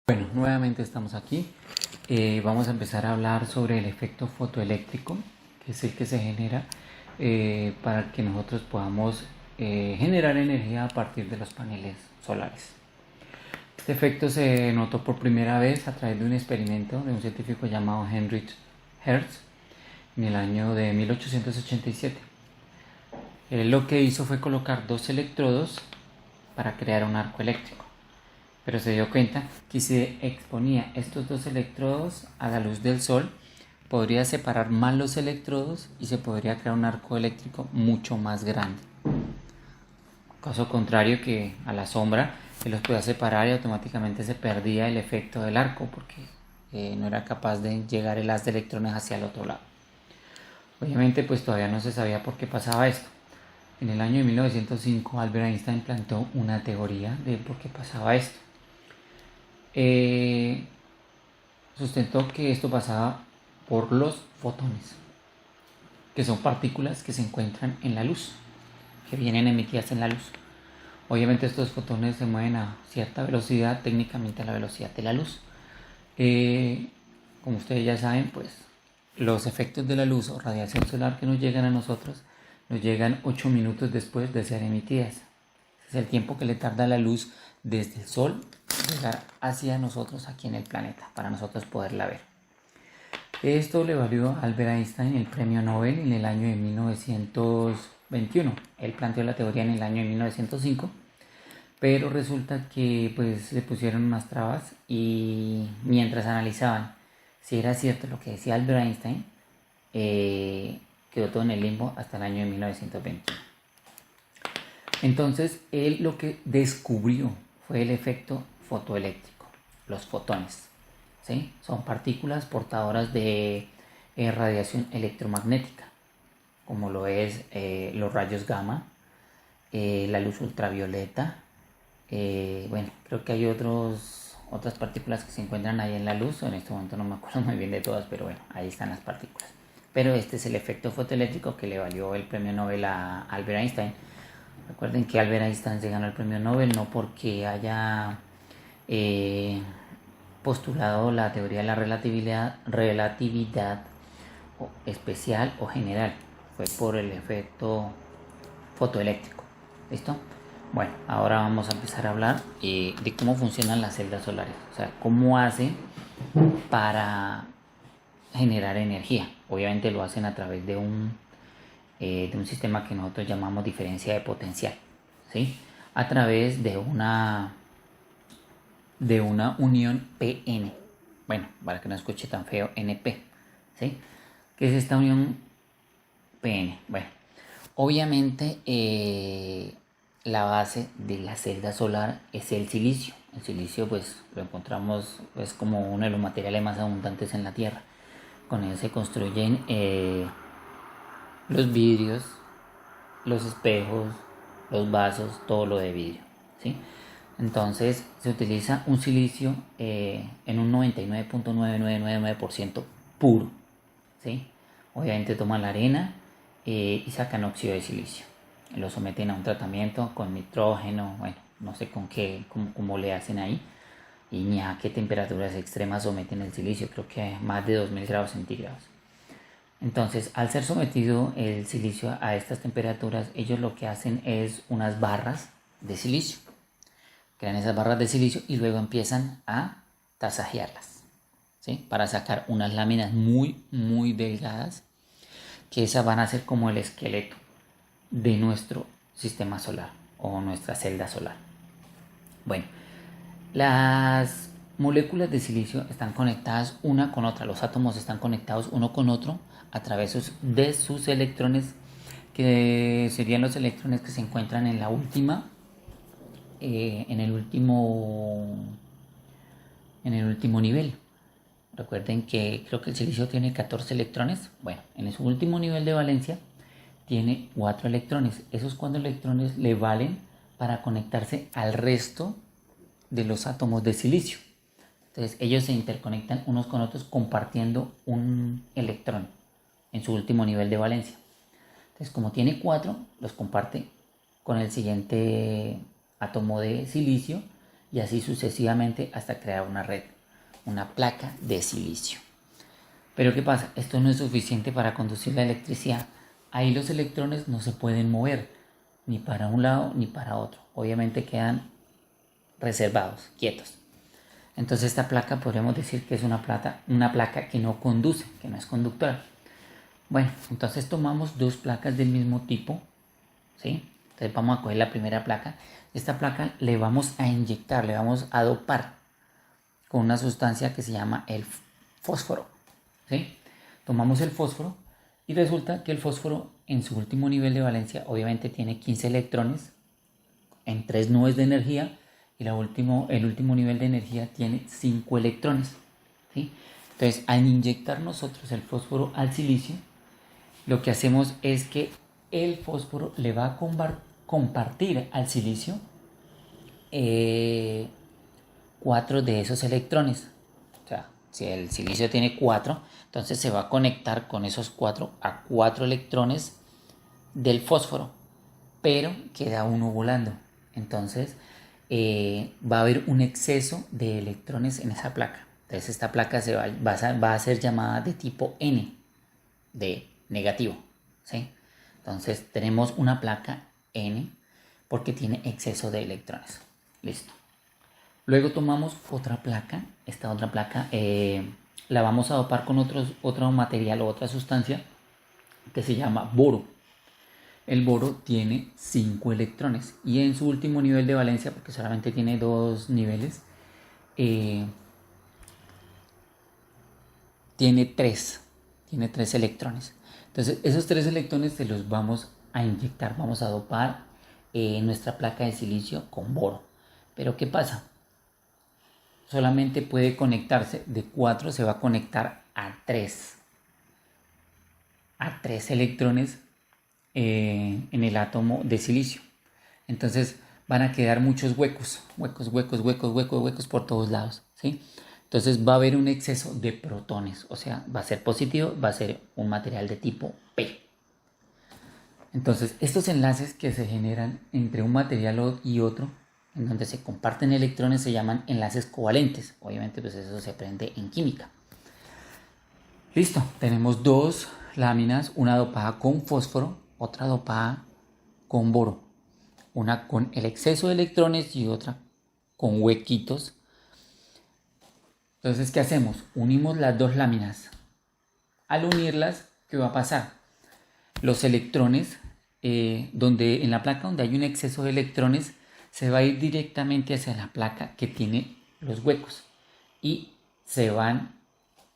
Bueno, nuevamente estamos aquí. Vamos a empezar a hablar sobre el efecto fotoeléctrico, que es el que se genera para que nosotros podamos generar energía a partir de los paneles solares. Este efecto se notó por primera vez a través de un experimento de un científico llamado Heinrich Hertz en el año de 1887. Él lo que hizo fue colocar dos electrodos para crear un arco eléctrico. Pero se dio cuenta que si exponía estos dos electrodos a la luz del sol, podría separar más los electrodos y se podría crear un arco eléctrico mucho más grande. Caso contrario que a la sombra, se los podía separar y automáticamente se perdía el efecto del arco porque no era capaz de llegar el haz de electrones hacia el otro lado. Obviamente pues todavía no se sabía por qué pasaba esto. En el año de 1905 Albert Einstein planteó una teoría de por qué pasaba esto. Sustentó que esto pasaba por los fotones, que son partículas que se encuentran en la luz, que vienen emitidas en la luz. Obviamente estos fotones se mueven a cierta velocidad, técnicamente a la velocidad de la luz. Como ustedes ya saben, pues los efectos de la luz o radiación solar que nos llegan a nosotros nos llegan 8 minutos después de ser emitidas. Ese es el tiempo que le tarda la luz desde el sol llegar hacia nosotros aquí en el planeta para nosotros poderla ver. Esto le valió a Albert Einstein el premio Nobel en el año de 1921. Él planteó la teoría en el año de 1905, pero resulta que pues se pusieron más trabas y mientras analizaban si era cierto lo que decía Albert Einstein, quedó todo en el limbo hasta el año de 1921. Entonces él lo que descubrió fue el efecto fotoeléctrico, los fotones. ¿Sí? Son partículas portadoras de radiación electromagnética, como lo es los rayos gamma, la luz ultravioleta. Bueno, creo que hay otras partículas que se encuentran ahí en la luz. En este momento no me acuerdo muy bien de todas, pero bueno, ahí están las partículas. Pero este es el efecto fotoeléctrico que le valió el premio Nobel a Albert Einstein. Recuerden que Albert Einstein se ganó el premio Nobel no porque haya postulado la teoría de la relatividad especial o general. Fue por el efecto fotoeléctrico. ¿Listo? Bueno, ahora vamos a empezar a hablar de cómo funcionan las celdas solares. O sea, cómo hacen para generar energía. Obviamente lo hacen a través de un sistema que nosotros llamamos diferencia de potencial, ¿sí? A través de una unión PN. Bueno, para que no escuche tan feo, NP, ¿sí? ¿Qué es esta unión PN? Bueno, obviamente la base de la celda solar es el silicio. El silicio pues lo encontramos pues como uno de los materiales más abundantes en la Tierra. Con él se construyen los vidrios, los espejos, los vasos, todo lo de vidrio, ¿sí? Entonces se utiliza un silicio en un 99.9999% puro, ¿sí? Obviamente toman la arena y sacan óxido de silicio. Lo someten a un tratamiento con nitrógeno, bueno, no sé con qué, cómo le hacen ahí. Y ni a qué temperaturas extremas someten el silicio, creo que más de 2000 grados centígrados. Entonces, al ser sometido el silicio a estas temperaturas, ellos lo que hacen es unas barras de silicio. Crean esas barras de silicio y luego empiezan a tasajearlas, ¿sí? Para sacar unas láminas muy, muy delgadas, que esas van a ser como el esqueleto de nuestro sistema solar o nuestra celda solar. Bueno, las moléculas de silicio están conectadas una con otra, los átomos están conectados uno con otro a través de sus electrones, que serían los electrones que se encuentran en la última, en el último nivel. Recuerden que creo que el silicio tiene 14 electrones. Bueno, en su último nivel de valencia tiene 4 electrones. Esos 4 electrones le valen para conectarse al resto de los átomos de silicio. Entonces ellos se interconectan unos con otros compartiendo un electrón en su último nivel de valencia. Entonces como tiene 4, los comparte con el siguiente átomo de silicio y así sucesivamente hasta crear una red, una placa de silicio. Pero ¿qué pasa? Esto no es suficiente para conducir la electricidad. Ahí los electrones no se pueden mover ni para un lado ni para otro. Obviamente quedan reservados, quietos. Entonces esta placa podríamos decir que es una placa que no conduce, que no es conductora. Bueno, entonces tomamos dos placas del mismo tipo, ¿sí? Entonces vamos a coger la primera placa. Esta placa le vamos a inyectar, le vamos a dopar con una sustancia que se llama el fósforo, ¿sí? Tomamos el fósforo y resulta que el fósforo en su último nivel de valencia obviamente tiene 15 electrones en 3 nubes de energía y el último nivel de energía tiene 5 electrones, ¿sí? Entonces al inyectar nosotros el fósforo al silicio, lo que hacemos es que el fósforo le va a compartir al silicio 4 de esos electrones. O sea, si el silicio tiene 4, entonces se va a conectar con esos 4 a 4 electrones del fósforo, pero queda uno volando. Entonces va a haber un exceso de electrones en esa placa. Entonces esta placa va a ser llamada de tipo N, de negativo, ¿sí? Entonces tenemos una placa N porque tiene exceso de electrones. Listo. Luego tomamos otra placa. Esta otra placa la vamos a dopar con otro material o otra sustancia que se llama boro. El boro tiene 5 electrones y en su último nivel de valencia, porque solamente tiene 2 niveles, tiene 3 electrones. Entonces esos 3 electrones se los vamos a inyectar, vamos a dopar nuestra placa de silicio con boro. Pero ¿qué pasa? Solamente puede conectarse de 4, se va a conectar a 3 electrones en el átomo de silicio. Entonces van a quedar muchos huecos por todos lados, ¿sí? Entonces va a haber un exceso de protones, o sea, va a ser positivo, va a ser un material de tipo P. Entonces estos enlaces que se generan entre un material y otro, en donde se comparten electrones, se llaman enlaces covalentes. Obviamente pues eso se aprende en química. Listo, tenemos 2 láminas, una dopada con fósforo, otra dopada con boro. Una con el exceso de electrones y otra con huequitos. Entonces, ¿qué hacemos? Unimos las 2 láminas. Al unirlas, ¿qué va a pasar? Los electrones, en la placa donde hay un exceso de electrones, se va a ir directamente hacia la placa que tiene los huecos. Y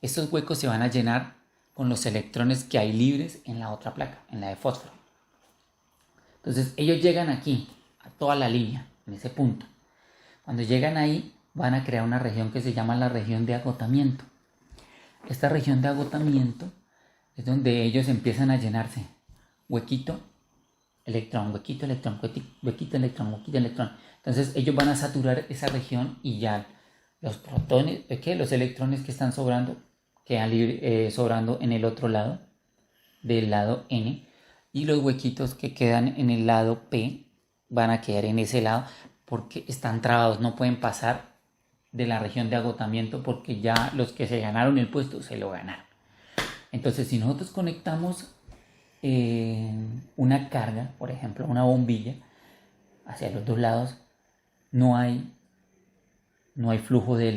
estos huecos se van a llenar con los electrones que hay libres en la otra placa, en la de fósforo. Entonces ellos llegan aquí, a toda la línea, en ese punto. Cuando llegan ahí, van a crear una región que se llama la región de agotamiento. Esta región de agotamiento es donde ellos empiezan a llenarse. Huequito, electrón, huequito, electrón, huequito, electrón, huequito, electrón. Entonces ellos van a saturar esa región y ya los protones, los electrones que están sobrando, quedan sobrando en el otro lado, del lado N. Y los huequitos que quedan en el lado P van a quedar en ese lado porque están trabados, no pueden pasar de la región de agotamiento porque ya los que se ganaron el puesto se lo ganaron. Entonces si nosotros conectamos una carga, por ejemplo una bombilla, hacia los 2 lados, no hay flujo de electrones.